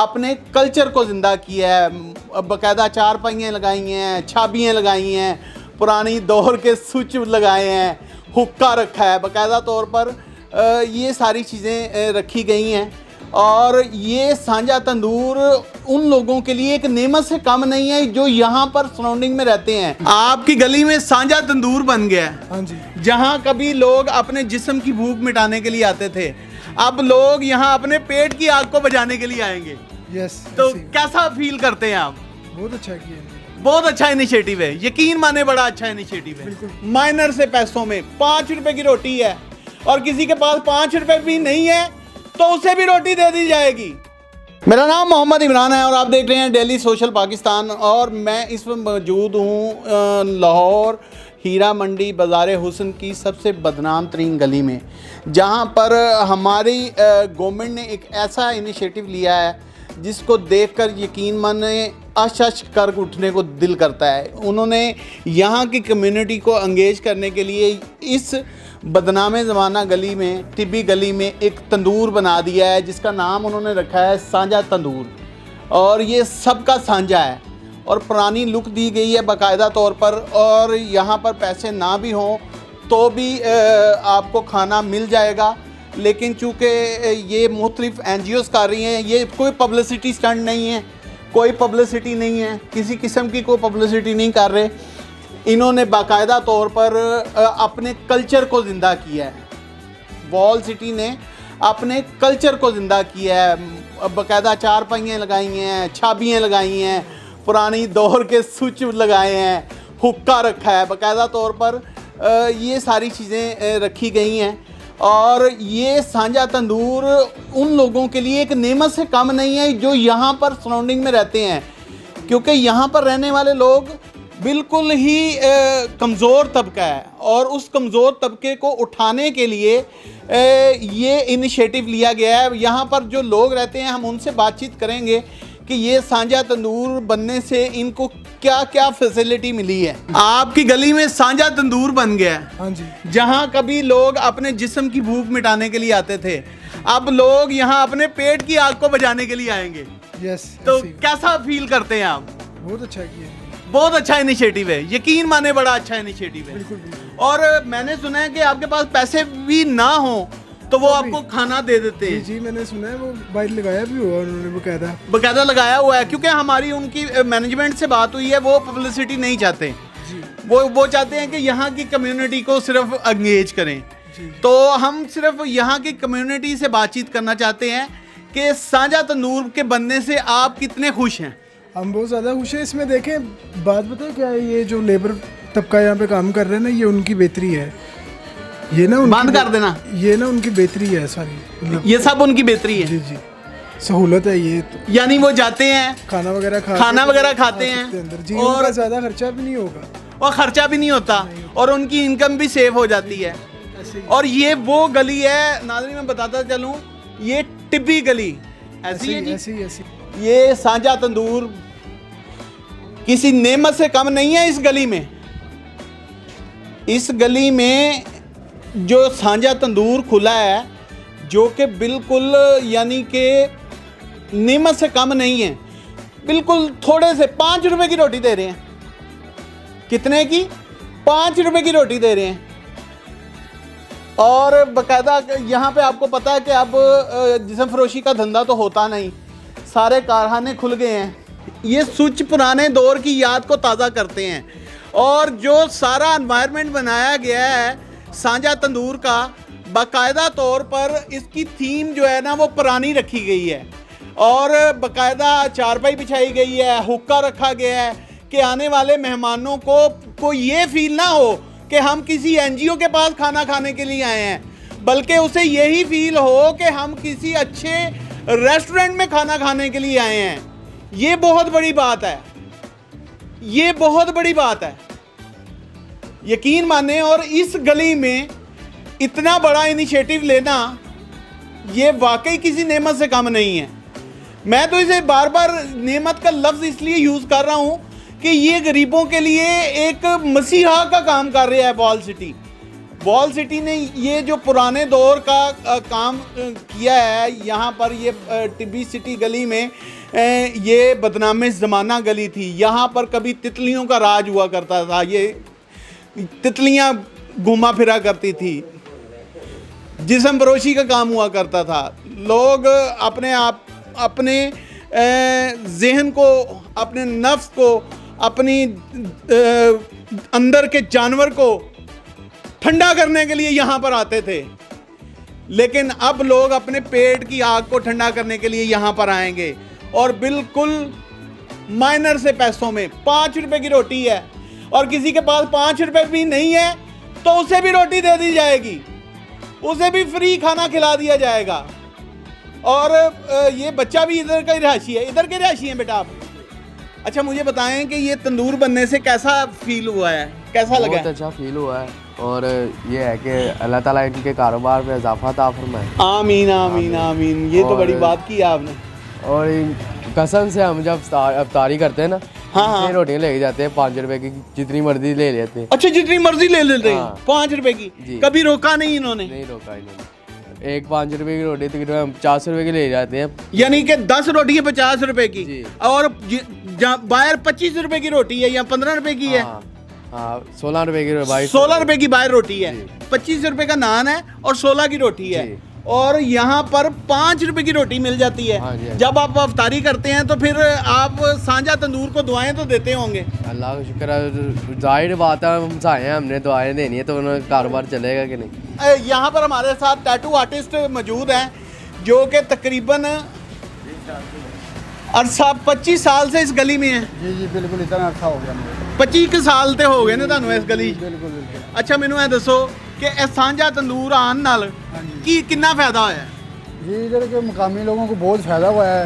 अपने कल्चर को ज़िंदा किया है। बाकायदा चारपाइयाँ लगाई हैं, छाबियाँ लगाई हैं, पुरानी दौर के स्विच लगाए हैं, हुक्का रखा है, बाकायदा तौर पर ये सारी चीज़ें रखी गई हैं। और ये सांझा तंदूर उन लोगों के लिए एक नेमत से कम नहीं है जो यहाँ पर सराउंडिंग में रहते हैं। आपकी गली में सांझा तंदूर बन गया है। हाँ जी। जहाँ कभी लोग अपने जिस्म की भूख मिटाने के लिए आते थे, अब लोग यहाँ अपने पेट की आग को बुझाने के लिए आएंगे। यस। तो कैसा फील करते हैं आप? बहुत अच्छा किया। बहुत अच्छा इनिशिएटिव है, यकीन माने बड़ा अच्छा इनिशिएटिव है। माइनर से पैसों में 5 रुपए की रोटी है और किसी के पास 5 रुपए भी नहीं है तो उसे भी रोटी दे दी जाएगी। मेरा नाम मोहम्मद इमरान है और आप देख रहे हैं डेली सोशल पाकिस्तान। और मैं इस वक्त मौजूद हूँ लाहौर हीरा मंडी बाज़ार हुस्न की सबसे बदनाम तरीन गली में, जहाँ पर हमारी गवर्नमेंट ने एक ऐसा इनिशिएटिव लिया है जिसको देखकर यकीन माने अश कर उठने को दिल करता है। उन्होंने यहाँ की कम्युनिटी को एंगेज करने के लिए इस बदनामे ज़माना गली में, टिब्बी गली में एक तंदूर बना दिया है जिसका नाम उन्होंने रखा है सांझा तंदूर। और ये सबका सांझा है और पुरानी लुक दी गई है बाकायदा तौर पर। और यहाँ पर पैसे ना भी हों तो भी आपको खाना मिल जाएगा। लेकिन चूँकि ये मुख्तलिफ NGOs कर रही हैं, ये कोई पब्लिसिटी स्टंट नहीं है, कोई पब्लिसिटी नहीं है, किसी किस्म की कोई पब्लिसिटी नहीं कर रहे। इन्होंने बाकायदा तौर पर अपने कल्चर को ज़िंदा किया है। वॉल सिटी ने अपने कल्चर को ज़िंदा किया है। बाकायदा चारपाइयाँ लगाई हैं, छाबियाँ लगाई हैं, पुरानी दौर के स्विच लगाए हैं, हुक्का रखा है, बाकायदा तौर पर ये सारी चीज़ें रखी गई हैं। और ये सांझा तंदूर उन लोगों के लिए एक नेमत से कम नहीं है जो यहाँ पर सराउंडिंग में रहते हैं, क्योंकि यहाँ पर रहने वाले लोग बिल्कुल ही कमज़ोर तबका है। और उस कमज़ोर तबके को उठाने के लिए ये इनिशिएटिव लिया गया है। यहाँ पर जो लोग रहते हैं, हम उनसे बातचीत करेंगे कि ये सांझा तंदूर बनने से इनको क्या क्या फैसिलिटी मिली है। आपकी गली में सांझा तंदूर बन गया है। हाँ जी। जहाँ कभी लोग अपने जिस्म की भूख मिटाने के लिए आते थे, अब लोग यहाँ अपने पेट की आग को बुझाने के लिए आएंगे। यस। तो कैसा फील करते हैं आप? बहुत अच्छा किया। बहुत अच्छा इनिशिएटिव है, यकीन माने बड़ा अच्छा इनिशिएटिव है। बिल्कुल। और मैंने सुना है कि आपके पास पैसे भी ना हो तो वो आपको खाना दे देते हैं। जी, मैंने सुना है, वो बाइट लगाया भी हुआ उन्होंने, बकायदा लगाया हुआ है। क्योंकि हमारी उनकी मैनेजमेंट से बात हुई है, वो पब्लिसिटी नहीं चाहते जी। वो चाहते हैं कि यहाँ की कम्युनिटी को सिर्फ एंगेज करें। तो हम सिर्फ यहाँ की कम्युनिटी से बातचीत करना चाहते हैं कि सांझा तंदूर के बनने से आप कितने खुश हैं? हम बहुत ज़्यादा खुश हैं। इसमें देखें, बात बताए क्या है, ये जो लेबर तबका यहाँ पे काम कर रहे हैं ना, ये उनकी बेहतरी है। ये ना बंद कर देना, ये ना उनकी बेहतरी है सारी, ये सब उनकी बेहतरी है। जी जी, सहूलत है ये तो। यानी वो जाते हैं खाना वगैरह खाते हैं अंदर जी, और ज़्यादा खर्चा भी नहीं होगा और ख़र्चा भी नहीं होता और उनकी इनकम भी सेव हो जाती है। और ये वो गली है, नाज़रीन मैं बताता चलूँ, ये टिब्बी गली ऐसी है जी। ऐसी। ये सांझा तंदूर किसी नेमत से कम नहीं है। इस गली में, इस गली में जो सांझा तंदूर खुला है, जो कि बिल्कुल यानी कि नेमत से कम नहीं है, बिल्कुल थोड़े से 5 रुपए की रोटी दे रहे हैं। कितने की? 5 रुपए की रोटी दे रहे हैं। और बाकायदा यहाँ पे आपको पता है कि अब जिस्म फरोशी का धंधा तो होता नहीं, सारे कारखाने खुल गए हैं। ये स्विच पुराने दौर की याद को ताज़ा करते हैं। और जो सारा एनवायरनमेंट बनाया गया है सांझा तंदूर का, बाकायदा तौर पर इसकी थीम जो है ना वो पुरानी रखी गई है। और बाकायदा चारपाई बिछाई गई है, हुक्का रखा गया है कि आने वाले मेहमानों को ये फील ना हो कि हम किसी NGO के पास खाना खाने के लिए आए हैं, बल्कि उसे यही फील हो कि हम किसी अच्छे रेस्टोरेंट में खाना खाने के लिए आए हैं। ये बहुत बड़ी बात है, ये बहुत बड़ी बात है, यकीन माने। और इस गली में इतना बड़ा इनिशिएटिव लेना ये वाकई किसी नेमत से कम नहीं है। मैं तो इसे बार बार नेमत का लफ्ज़ इसलिए यूज़ कर रहा हूँ कि ये गरीबों के लिए एक मसीहा का काम कर रहा है वॉल सिटी। वॉल सिटी ने ये जो पुराने दौर का काम किया है, यहाँ पर ये टिब्बी सिटी गली में ये बदनामे ज़माना गली थी। यहाँ पर कभी तितलियों का राज हुआ करता था, ये तितलियाँ घुमा फिरा करती थी, जिस्म फरोशी का काम हुआ करता था। लोग अपने जहन को, अपने नफ्स को, अपनी अंदर के जानवर को ठंडा करने के लिए यहाँ पर आते थे। लेकिन अब लोग अपने पेट की आग को ठंडा करने के लिए यहाँ पर आएंगे और बिल्कुल माइनर से पैसों में 5 रुपए की रोटी है और किसी के पास 5 रुपए भी नहीं है तो उसे भी रोटी दे दी जाएगी, उसे भी फ्री खाना खिला दिया जाएगा। और ये बच्चा भी इधर का ही रहायशी है। इधर के रहायशी हैं बेटा आप? अच्छा, मुझे बताएं कि ये तंदूर बनने से कैसा फील हुआ है, कैसा लगा? बहुत अच्छा फील हुआ है और ये है कि अल्लाह ताला इनके कारोबार में इजाफा अता फरमाए। आमीन आमीन आमीन। ये तो बड़ी बात की आपने। और कसम से हम जब अफ्तारी करते हैं ना, हाँ, रोटियाँ लेके जाते हैं 5 रुपए की, जितनी मर्जी ले लेते हैं। अच्छा, जितनी मर्जी ले लेते हैं? हाँ। 5 रुपए की कभी रोका नहीं इन्होंने? नहीं रोका इन्होंने। एक 5 रुपए की रोटी तकरीबन हम 50 रुपए की ले जाते हैं, यानी कि 10 रोटी है 50 रुपए की। जी। और बाहर 25 रुपए की रोटी है या 15 रुपए की है? हाँ 16 रुपए की, 16 रुपए की बाहर रोटी है, 25 रुपए का नान है और 16 की रोटी है। और यहाँ पर 5 रुपए की रोटी मिल जाती है। हाँ जी। जब आप अफ्तारी करते हैं तो फिर आप सांझा तंदूर को दुआएं तो देते होंगे? अल्लाह का शुक्र है, जाहिर बात है हम चाहे हमने दुआएं देनी है तो उन्हें कारोबार चलेगा कि नहीं। यहाँ पर हमारे साथ टैटू आर्टिस्ट मौजूद हैं जो कि तकरीबन 25 साल से इस गली में है। जी जी बिल्कुल, इतना अच्छा हो गया मुझे। 25 साल ਤੇ ਹੋ ਗਏ ਨੇ ਤੁਹਾਨੂੰ ਇਸ ਗਲੀ? बिल्कुल बिल्कुल। ਅੱਛਾ, ਮੈਨੂੰ ਇਹ ਦੱਸੋ ਕਿ ਇਹ ਸਾਂਝਾ ਤੰਦੂਰ ਆਉਣ ਨਾਲ ਕੀ ਕਿੰਨਾ ਫਾਇਦਾ ਹੋਇਆ? जी इधर के मुकामी लोगों को बहुत फ़ायदा हुआ है।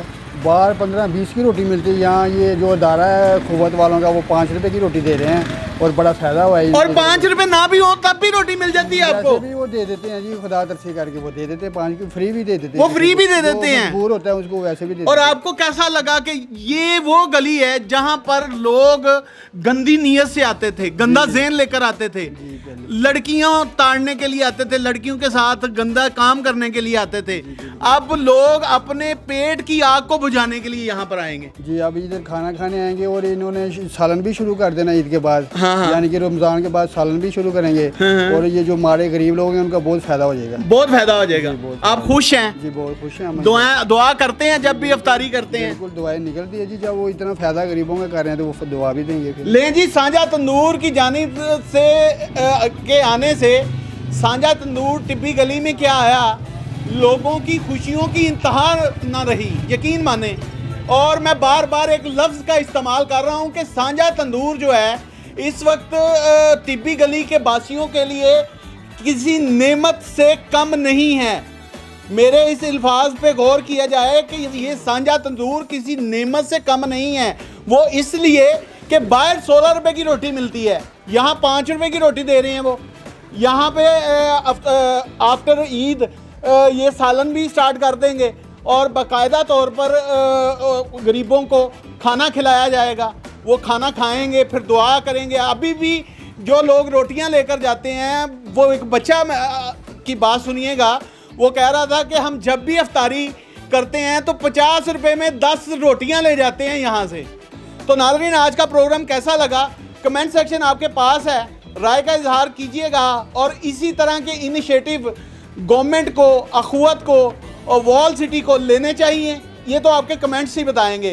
बाहर 15-20 की रोटी मिलती है, यहाँ ये जो अदारा है खुवत वालों का वो 5 रुपए की रोटी दे रहे हैं और बड़ा फ़ायदा हुआ है। और 5 रुपए ना भी हो तब भी रोटी मिल जाती है आपको? भी वो दे देते हैं जी, खुदा तरसी करके वो दे देते हैं, 5 की फ्री भी दे देते हैं। वो फ्री भी दे देते हैं? मजबूर होता है उसको वैसे भी दे और देते हैं। आपको कैसा लगा कि ये वो गली है जहां पर लोग गंदी नीयत से आते थे, गंदा ज़हन लेकर आते थे, लड़कियों ताड़ने के लिए आते थे, लड़कियों के साथ गंदा काम करने के लिए आते थे। अब लोग अपने पेट की आग को बुझाने के लिए यहाँ पर आएंगे। जी, अब इधर खाना खाने आएंगे और इन्होंने सालन भी शुरू कर देना ईद के बाद। हाँ। यानी कि रमजान के बाद सालन भी शुरू करेंगे। और ये जो मारे गरीब लोग हैं उनका बहुत फायदा हो जाएगा। बहुत फायदा हो जाएगा। आप खुश हैं? जी बहुत खुश हैं हम। दुआ करते हैं जब भी अफ्तारी करते हैं? बिल्कुल, दुआएं निकलती है जी। जब वो इतना फायदा गरीबों का कर रहे हैं तो वो दुआ भी देंगे फिर। ले जी, साझा तंदूर की जानिब से के आने से साझा तंदूर टिब्बी गली में क्या आया, लोगों की खुशियों की इंतहा ना रही, यकीन माने। और मैं बार बार एक लफ्ज़ का इस्तेमाल कर रहा हूँ कि साझा तंदूर जो है इस वक्त टिब्बी गली के बासियों के लिए किसी नेमत से कम नहीं है। मेरे इस अल्फाज पे गौर किया जाए कि ये साझा तंदूर किसी नेमत से कम नहीं है। वो इसलिए कि बाहर 16 रुपए की रोटी मिलती है, यहाँ 5 रुपए की रोटी दे रहे हैं वो। यहाँ पे आफ्टर ईद ये सालन भी स्टार्ट कर देंगे और बाकायदा तौर पर गरीबों को खाना खिलाया जाएगा। वो खाना खाएंगे, फिर दुआ करेंगे। अभी भी जो लोग रोटियां लेकर जाते हैं, वो एक बच्चा की बात सुनिएगा, वो कह रहा था कि हम जब भी अफ्तारी करते हैं तो 50 रुपए में 10 रोटियां ले जाते हैं यहाँ से। तो नाज़रीन, आज का प्रोग्राम कैसा लगा? कमेंट सेक्शन आपके पास है, राय का इजहार कीजिएगा। और इसी तरह के इनिशिएटिव गवर्नमेंट को, अखुवत को और वॉल सिटी को लेने चाहिए। ये तो आपके कमेंट्स ही बताएंगे।